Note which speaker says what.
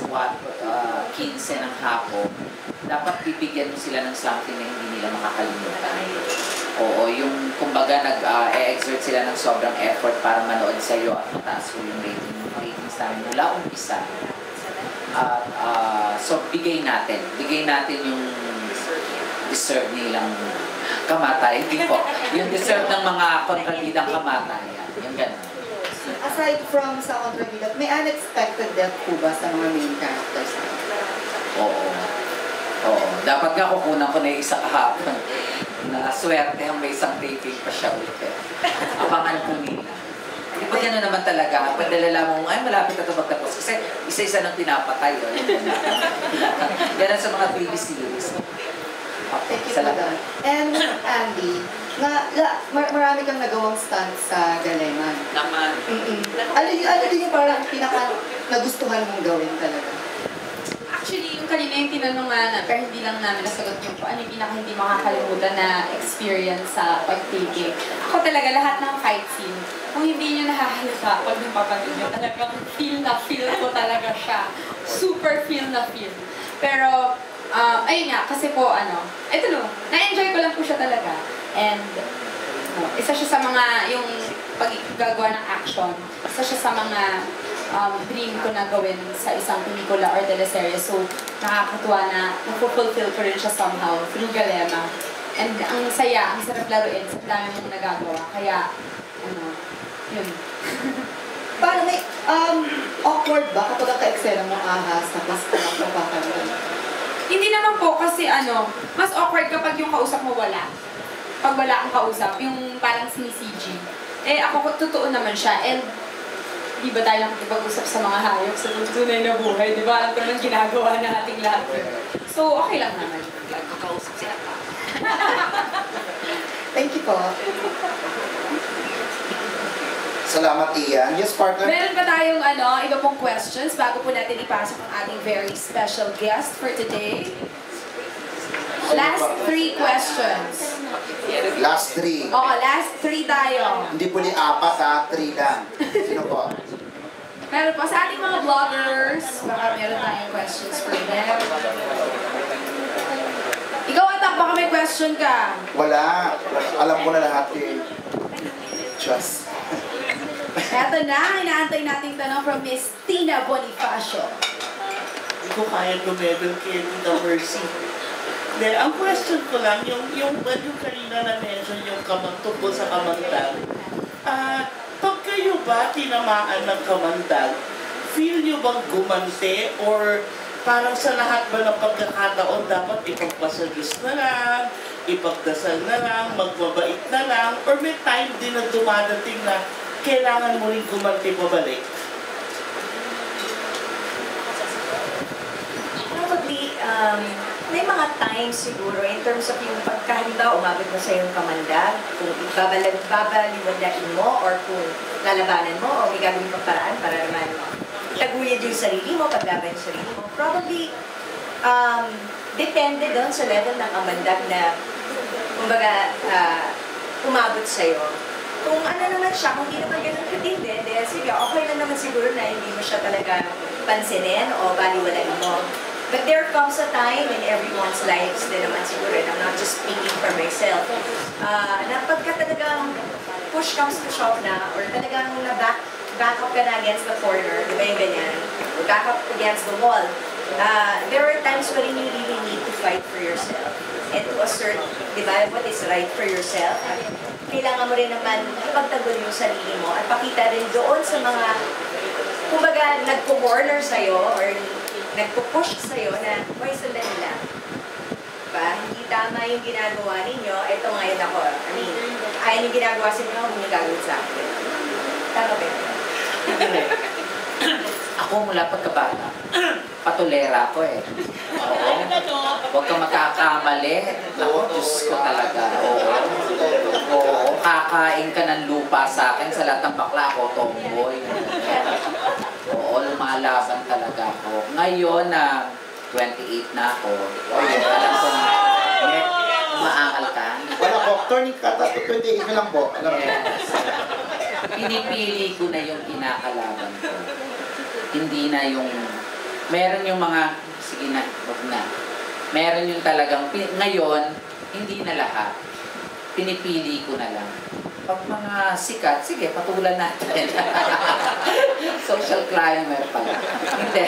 Speaker 1: 15 ng hapon, dapat bibigyan mo sila ng something na hindi nila makakalimutan. Oo, yung kumbaga nag-exert sila ng sobrang effort para manood sa iyo at mataas ko yung ratings namin mula umpisa. At so bigay natin yung deserve nilang kamatayan. Hindi po, yung deserve ng mga kontrabidang kamatayan. Yung gano'n.
Speaker 2: Aside from sa kontrabida, may unexpected death po ba sa mga main characters?
Speaker 1: Oo. Dapat nga kukunan ko na yung isa kahapon. Na swerte ang may isang taping pa siya ulit. Abangan ko nila. Di ba gano'n naman talaga? Padala lamang, ay malapit na ito magtapos. Kasi isa-isa nang pinapatay. Ganun sa mga TV series.
Speaker 2: Thank you for that. And Andy, marami kang nagawang stunts sa Galeman.
Speaker 1: Naman.
Speaker 2: Ano din yung parang pinaka nagustuhan mong gawin talaga?
Speaker 3: Actually, yung kanina yung tinanong nga pero hindi lang namin nasagot yung ano yung pinaka hindi makakalimutan na experience sa pag-taking. Ako talaga, lahat ng fight scene, kung hindi nyo nahahalata, pag napapanood nyo, talagang feel ko talaga siya. Super feel. Pero, ayun nga, kasi po, ito na-enjoy ko lang po siya talaga. And, isa siya sa mga, yung paggagawa ng action, isa siya sa mga dream ko na gawin sa isang pelikula or teleserye. So, nakakatuwa na napupulfill ko rin siya somehow through Galema. And ang saya, ang sarap laruin, sa dami mong nagagawa. Kaya, yun.
Speaker 2: Paano may, awkward ba kapag ka-eksena mo ahas, tapos napapakalaman?
Speaker 3: Hindi naman po kasi mas awkward kapag yung kausap mo wala. Pag wala kang kausap, yung parang sini-CG. Ako totoo naman siya. And di ba tayo nakikipag-usap sa mga hayop sa tunay na buhay, di ba? Alam ko naman ginagawa na ating lahat. So, okay lang naman.
Speaker 1: Magkakausap sila pa.
Speaker 2: Thank you po.
Speaker 4: Salamat, Ian. Yes, partner?
Speaker 5: Meron pa tayong iba pong questions bago po natin ipasok ang ating very special guest for today. Last 3 questions.
Speaker 4: Last 3.
Speaker 5: Oo, last 3 tayo.
Speaker 4: Hindi po 4 ha, 3 lang. Sino po?
Speaker 5: Meron po sa ating mga vloggers, baka meron tayong questions for them. Ikaw, Atak, baka may question ka.
Speaker 4: Wala. Alam ko na lahat yun. Just.
Speaker 5: Eto na, inaantay nating tanong from Miss Tina Bonifacio.
Speaker 6: Hindi ko kaya lumebel kay Tita Mercy. Then, ang question ko lang, yung kanina na-mention yung tungkol sa kamandag. Pag kayo ba tinamaan ng kamandag, feel nyo bang gumante or parang sa lahat ba ng pagkakataon dapat ipagpasagis na lang, ipagdasal na lang, magmabait na lang, or may time din na dumadating na kailangan mo rin gumante pabalik?
Speaker 7: Probably, may mga times siguro in terms of yung pagkahanda, umabot na sa yung kamandag, kung babaliwadain mo or kung lalabanan mo o may gagawin pang paraan para naman taguyod yung sarili mo, paglaban yung sarili mo. Probably, depende doon sa level ng kamandag na kumbaga umabot sa'yo. Kung ano naman siya, kung hindi naman ganun katindi, sige, okay lang naman siguro na hindi mo siya talaga pansinin o baliwalain mo. But there comes a time in everyone's lives din naman siguro, and I'm not just speaking for myself, na pagka talagang push comes to shove na, or talagang back up ka na against the corner, di ba yung ganyan, or back up against the wall, there are times wherein you really need to fight for yourself and to assert, di ba, what is right for yourself. Kailangan mo rin naman ipagtanggol yung sarili mo at pakita rin doon sa mga, kumbaga, nagpo-corner sa'yo or nagpo-push sa'yo na, why sundan nila? Diba? Hindi tama yung ginagawa ninyo, ito ngayon ako. I mean, ayaw yung ginagawa sa inyo, hindi gagawin sa akin. Tama ba yun?
Speaker 1: Ako mula pagkabata, patulera ako eh. Oo. Huwag kang makakamali. Ako, Diyos ko talaga. Oo. Kakain ka ng lupa sa akin sa lahat ng bakla ako, tomboy. Oo, lumalaban talaga ako. Ngayon na 28 na ako, alam ko na, maangal ka.
Speaker 4: Wala po, turning cut at 28 na lang po. Alam po.
Speaker 1: Pinipili ko na yung kinakalaban ko. Hindi na yung Meron yung mga, sige na, wag na. Meron yung talagang, ngayon, hindi na lahat. Pinipili ko na lang. Pag mga sikat, sige, patulan natin. Social climber pala. Hindi.